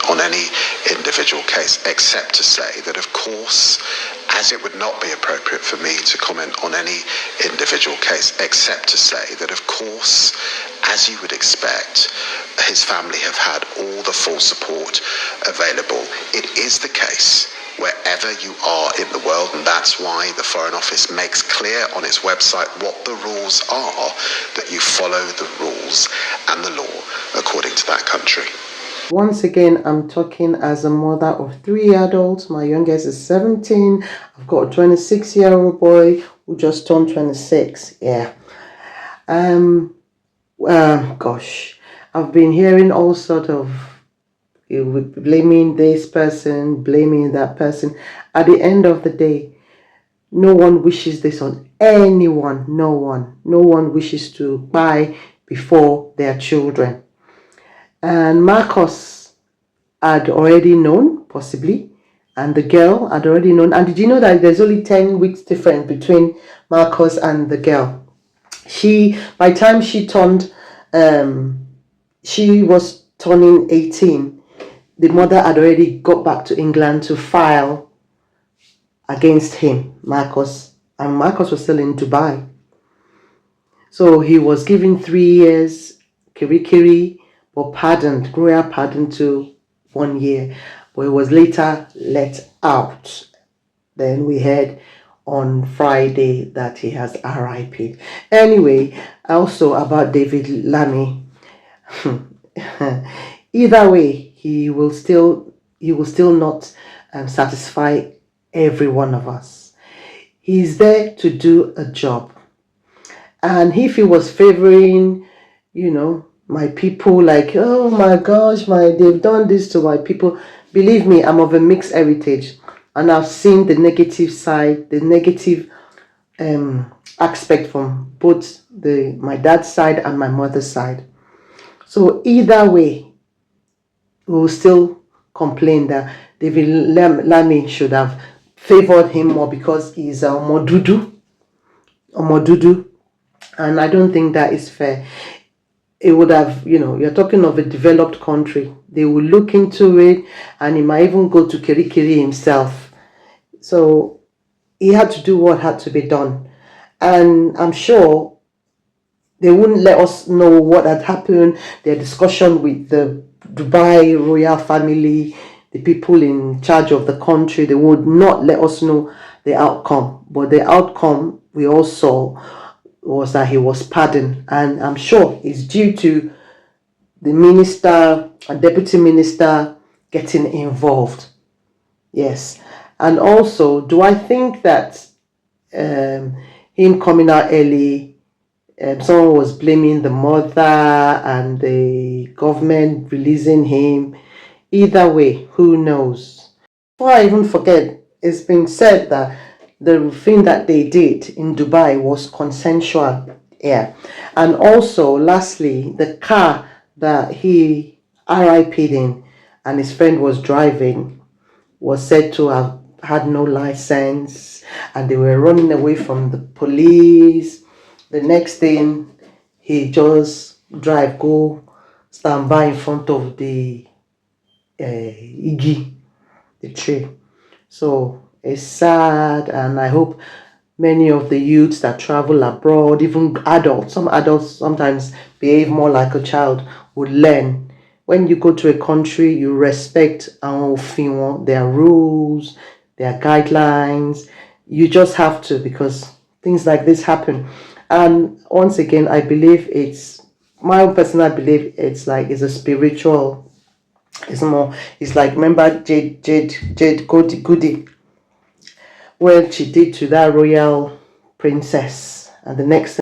on any individual case, except to say that, of course, as it would not be appropriate for me to comment on any individual case, except to say that, of course, as you would expect, his family have had all the full support available. It is the case wherever you are in the world, and that's why the Foreign Office makes clear on its website what the rules are, that you follow the rules and the law according to that country. Once again, I'm talking as a mother of 3 adults. My youngest is 17. I've got a 26-year-old boy who just turned 26. Yeah. Gosh, I've been hearing all sort of blaming this person, blaming that person. At the end of the day, no one wishes this on anyone. No one wishes to buy before their children. And Marcus had already known, possibly, and the girl had already known. And did you know that there's only 10 weeks difference between Marcus and the girl? By the time she turned, she was turning 18, the mother had already got back to England to file against him, Marcus, and Marcus was still in Dubai. So he was given 3 years, kirikiri, but pardoned, royal pardon to 1 year, but he was later let out. Then we heard on Friday that he has RIP. Anyway, also about David Lammy. Either way, he will still not satisfy every one of us. He's there to do a job, and if he was favoring, my people, like, oh my gosh, they've done this to my people. Believe me, I'm of a mixed heritage, and I've seen the negative side, the negative aspect from both my dad's side and my mother's side. So either way, we will still complain that David Lammy should have favored him more because he's a Omodudu, and I don't think that is fair. It would have, you're talking of a developed country. They will look into it, and he might even go to Kirikiri himself. So he had to do what had to be done. And I'm sure they wouldn't let us know what had happened, their discussion with the Dubai royal family, the people in charge of the country. They would not let us know the outcome. But the outcome we all saw was that he was pardoned, and I'm sure it's due to the minister and deputy minister getting involved. Yes. And also, do I think that him coming out early, someone was blaming the mother and the government releasing him? Either way, who knows? Before I even forget, it's been said that the thing that they did in Dubai was consensual. Yeah. And also, lastly, the car that he RIP'd in and his friend was driving was said to have had no license, and they were running away from the police. The next thing, he just go stand by in front of the Igi, the tree. So it's sad, and I hope many of the youths that travel abroad, even adults, some adults sometimes behave more like a child, would learn. When you go to a country, you respect their rules, their guidelines. You just have to, because things like this happen. And once again, I believe it's my own personal belief. It's a spiritual. It's like, remember Jade Goody, what she did to that royal princess, and the next